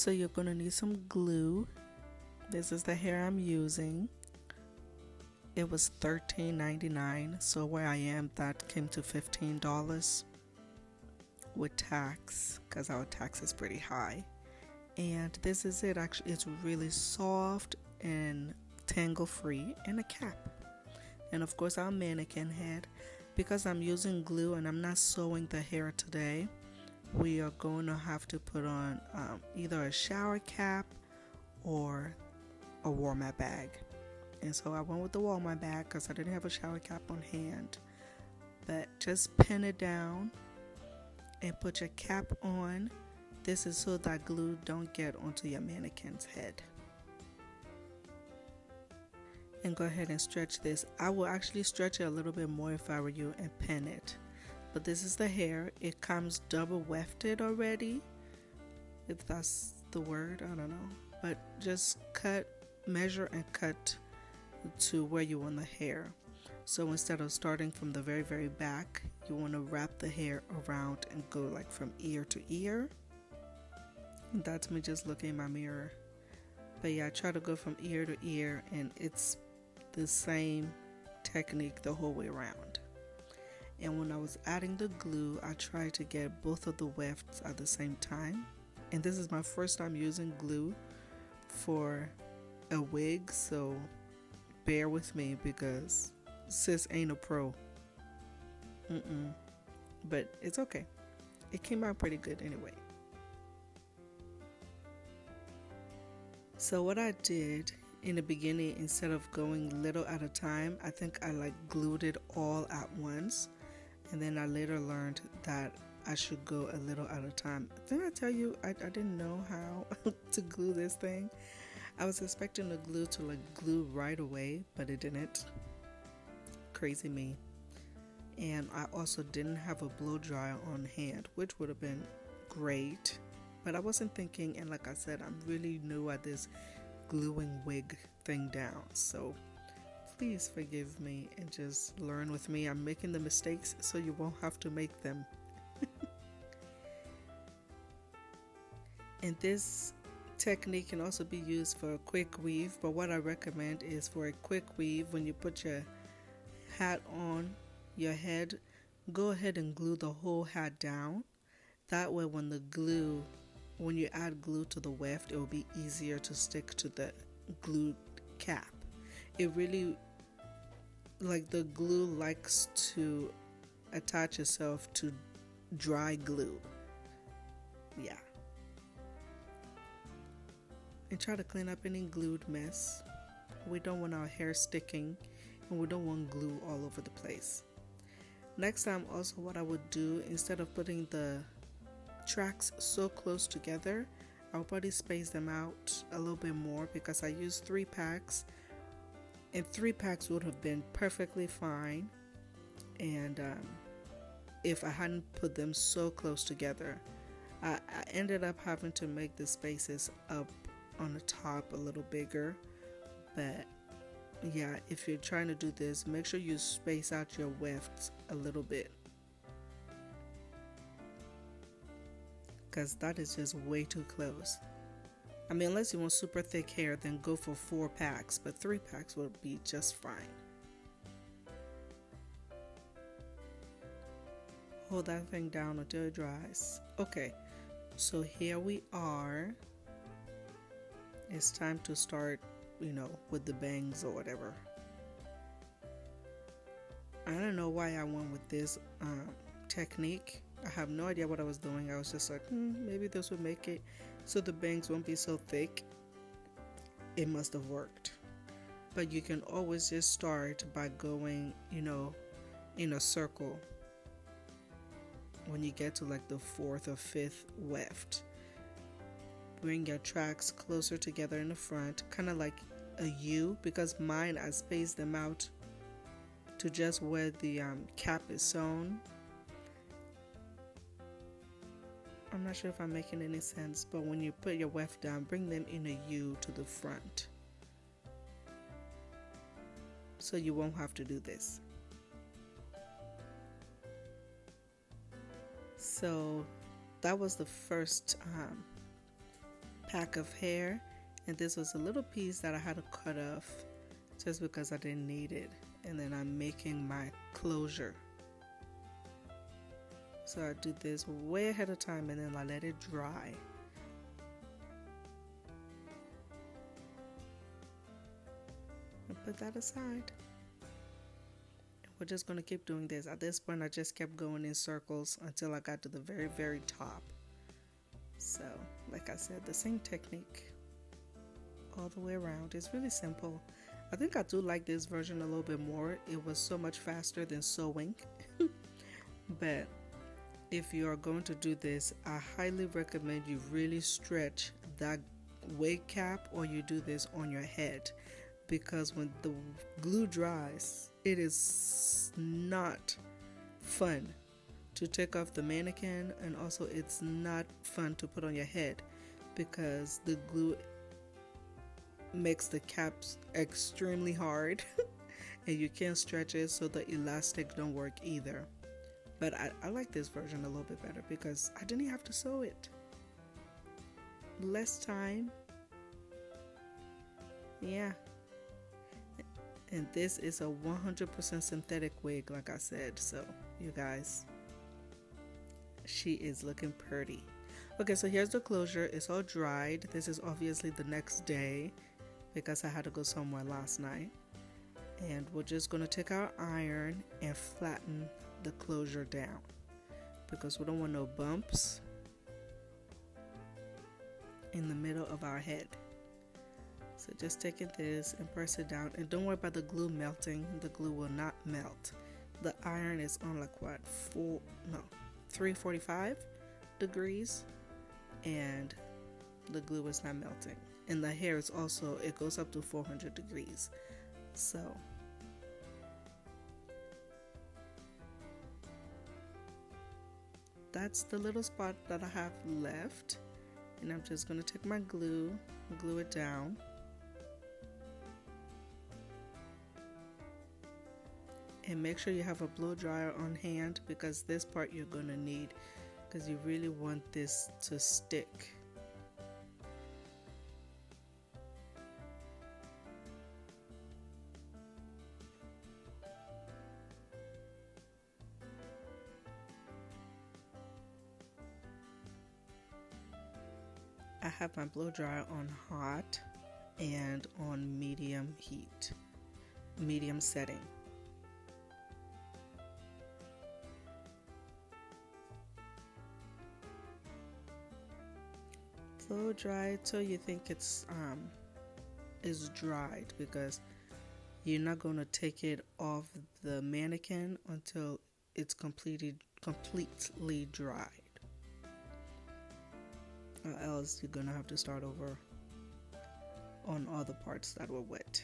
So you're gonna need some glue. This is the hair I'm using. It was $13.99, so where I am that came to $15 with tax, because our tax is pretty high. And this is it. Actually, it's really soft and tangle free, and a cap. And of course our mannequin head. Because I'm using glue and I'm not sewing the hair today, we are going to have to put on either a shower cap or a Walmart bag. And so I went with the Walmart bag because I didn't have a shower cap on hand. But just pin it down and put your cap on. This is so that glue don't get onto your mannequin's head. And go ahead and stretch this. I will actually stretch it a little bit more if I were you and pin it. But this is the hair. It comes double wefted already, if that's the word, I don't know. But just measure and cut to where you want the hair. So instead of starting from the very, very back, you want to wrap the hair around and go like from ear to ear. That's me just looking in my mirror. But yeah, I try to go from ear to ear, and it's the same technique the whole way around. And when I was adding the glue, I tried to get both of the wefts at the same time. And this is my first time using glue for a wig, so bear with me because sis ain't a pro. But it's okay. It came out pretty good anyway. So what I did in the beginning, instead of going little at a time, I think I like glued it all at once. And then I later learned that I should go a little at a time. Didn't I tell you I didn't know how to glue this thing? I was expecting the glue to like glue right away, but it didn't. Crazy me. And I also didn't have a blow dryer on hand, which would have been great. But I wasn't thinking, and like I said, I'm really new at this gluing wig thing down. So please forgive me and just learn with me. I'm making the mistakes so you won't have to make them. And this technique can also be used for a quick weave, but what I recommend is for a quick weave, when you put your hat on your head, go ahead and glue the whole hat down. That way when you add glue to the weft, it will be easier to stick to the glue cap. It really, like the glue likes to attach itself to dry glue. Yeah. And try to clean up any glued mess. We don't want our hair sticking, and we don't want glue all over the place. Next time, also what I would do, instead of putting the tracks so close together, I'll probably space them out a little bit more because I used 3 packs, and 3 packs would have been perfectly fine. And if I hadn't put them so close together, I ended up having to make the spaces up on the top a little bigger. But yeah, if you're trying to do this, make sure you space out your wefts a little bit, because that is just way too close. I mean, unless you want super thick hair, then go for 4 packs, but 3 packs will be just fine. Hold that thing down until it dries. Okay, so here we are. It's time to start, with the bangs or whatever. I don't know why I went with this technique. I have no idea what I was doing. I was just like, maybe this would make it so the bangs won't be so thick. It must have worked. But you can always just start by going, in a circle. When you get to like the 4th or 5th weft, bring your tracks closer together in the front, kind of like a U, because mine, I spaced them out to just where the cap is sewn. I'm not sure if I'm making any sense, but when you put your weft down, bring them in a U to the front, so you won't have to do this. So that was the first pack of hair, and this was a little piece that I had to cut off just because I didn't need it. And then I'm making my closure. So I do this way ahead of time and then I let it dry. And put that aside. And we're just going to keep doing this. At this point I just kept going in circles until I got to the very, very top. So, like I said, the same technique all the way around. It's really simple. I think I do like this version a little bit more. It was so much faster than sewing. But if you are going to do this, I highly recommend you really stretch that wig cap, or you do this on your head, because when the glue dries, it is not fun to take off the mannequin, and also it's not fun to put on your head because the glue makes the caps extremely hard and you can't stretch it, so the elastic don't work either. But I like this version a little bit better because I didn't have to sew it. Less time. Yeah. And this is a 100% synthetic wig, like I said. So, you guys, she is looking pretty. Okay, so here's the closure. It's all dried. This is obviously the next day because I had to go somewhere last night. And we're just going to take our iron and flatten the closure down because we don't want no bumps in the middle of our head. So just taking this and press it down, and don't worry about the glue melting. The glue will not melt. The iron is on like what, 345 degrees, and the glue is not melting. And the hair is also, it goes up to 400 degrees. So that's the little spot that I have left, and I'm just going to take my glue it down. And make sure you have a blow dryer on hand because this part you're going to need, because you really want this to stick. I have my blow dryer on hot and on medium heat, medium setting. Blow dry till you think it's is dried, because you're not going to take it off the mannequin until it's completely dried. Or else you're gonna have to start over on all the parts that were wet.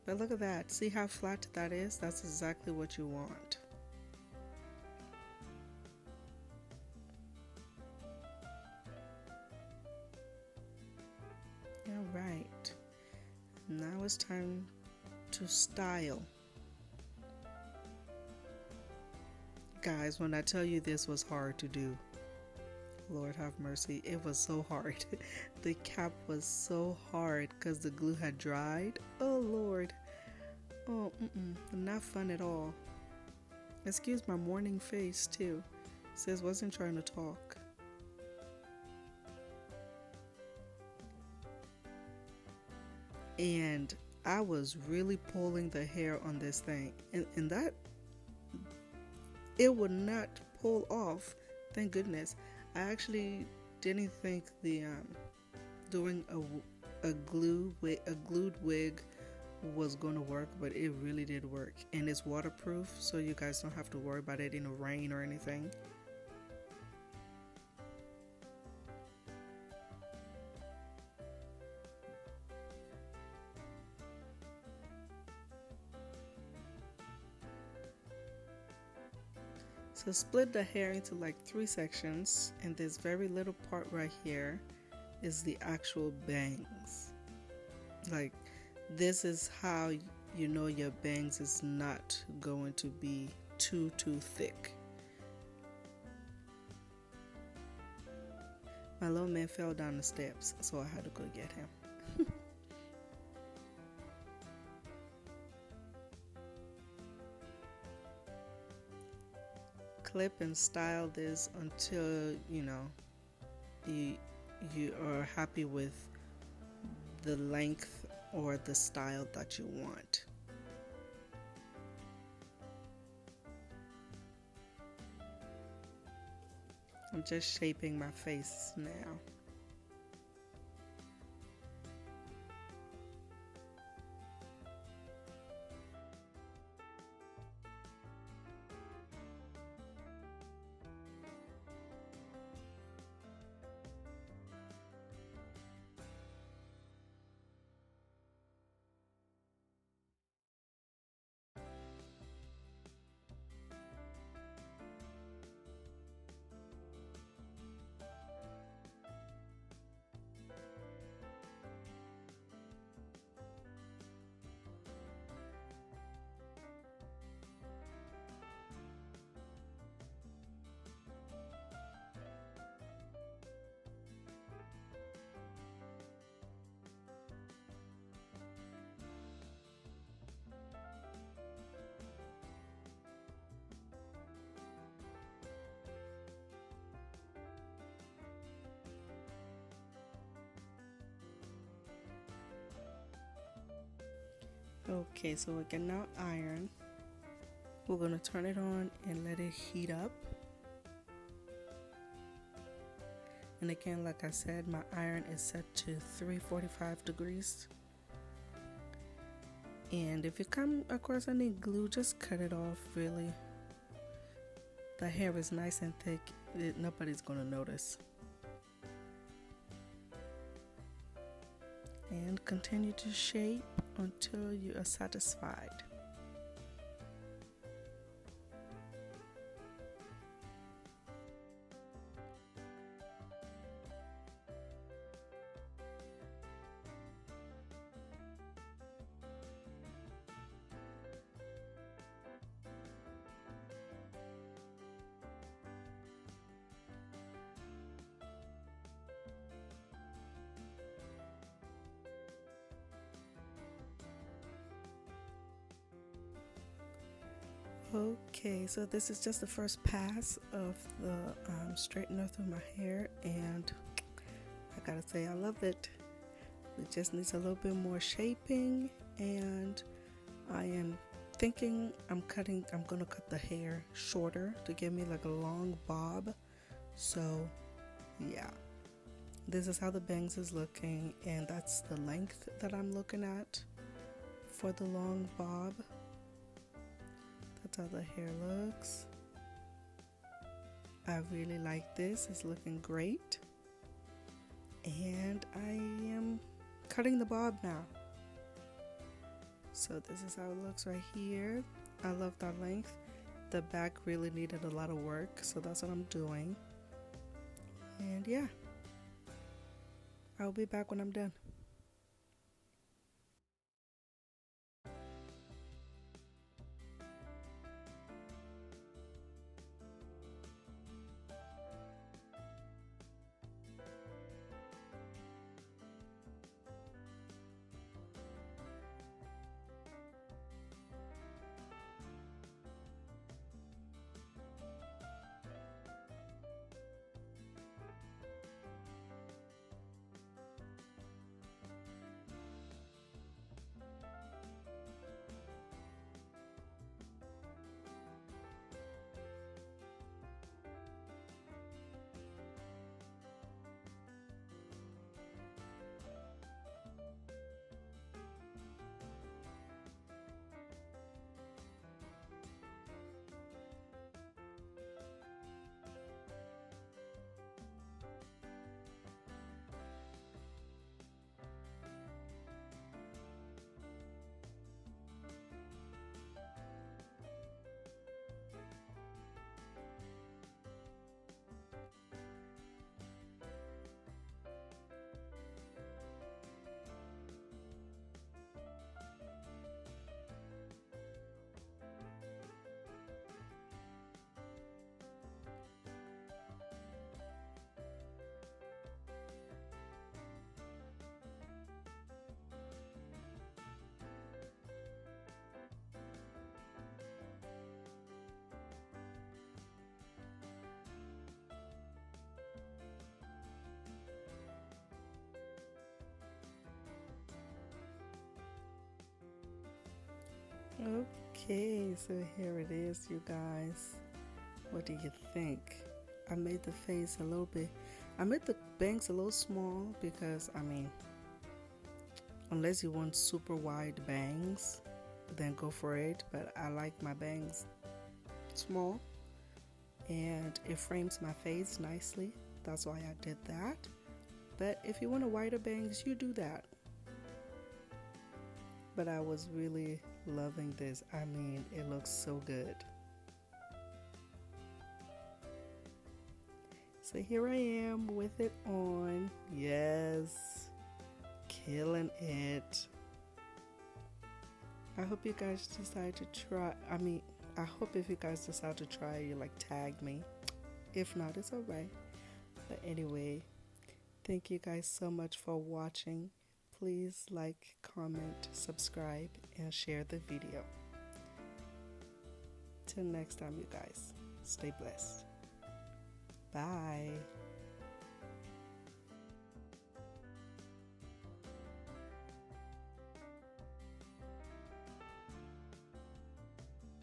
But look at that. See how flat that is? That's exactly what you want. Alright. Now it's time to style. Guys, when I tell you this was hard to do, Lord have mercy, it was so hard. The cap was so hard because the glue had dried. Oh Lord. Oh, not fun at all. Excuse my morning face too. Sis wasn't trying to talk. And I was really pulling the hair on this thing, and that it would not pull off. Thank goodness. I actually didn't think the doing a glued wig was going to work, but it really did work, and it's waterproof, so you guys don't have to worry about it in the rain or anything. So split the hair into like 3 sections, and this very little part right here is the actual bangs. Like, this is how you know your bangs is not going to be too thick. My little man fell down the steps, so I had to go get him. Clip and style this until you you are happy with the length or the style that you want. I'm just shaping my face now. Okay, so we can now iron. We're going to turn it on and let it heat up. And again, like I said, my iron is set to 345 degrees. And if you come across any glue, just cut it off, really. The hair is nice and thick, nobody's going to notice. And continue to shape until you are satisfied. Okay, so this is just the first pass of the straightener through my hair, and I gotta say I love it. It just needs a little bit more shaping, and I am thinking I'm gonna cut the hair shorter to give me like a long bob. So yeah, this is how the bangs is looking, and that's the length that I'm looking at for the long bob. That's how the hair looks. I really like this. It's looking great. And I am cutting the bob now. So this is how it looks right here. I love that length. The back really needed a lot of work, so that's what I'm doing. And yeah, I'll be back when I'm done. Okay, so here it is, you guys. What do you think? I made the face a little bit, I made the bangs a little small because, I mean, unless you want super wide bangs, then go for it. But I like my bangs small and it frames my face nicely. That's why I did that. But if you want a wider bangs, you do that. But I was really loving this. I mean, it looks so good. So here I am with it on. Yes, killing it. I hope you guys decide to try. I hope if you guys decide to try, you like tag me. If not, it's alright. But anyway, thank you guys so much for watching. Please like, comment, subscribe, and share the video. Till next time, you guys. Stay blessed. Bye.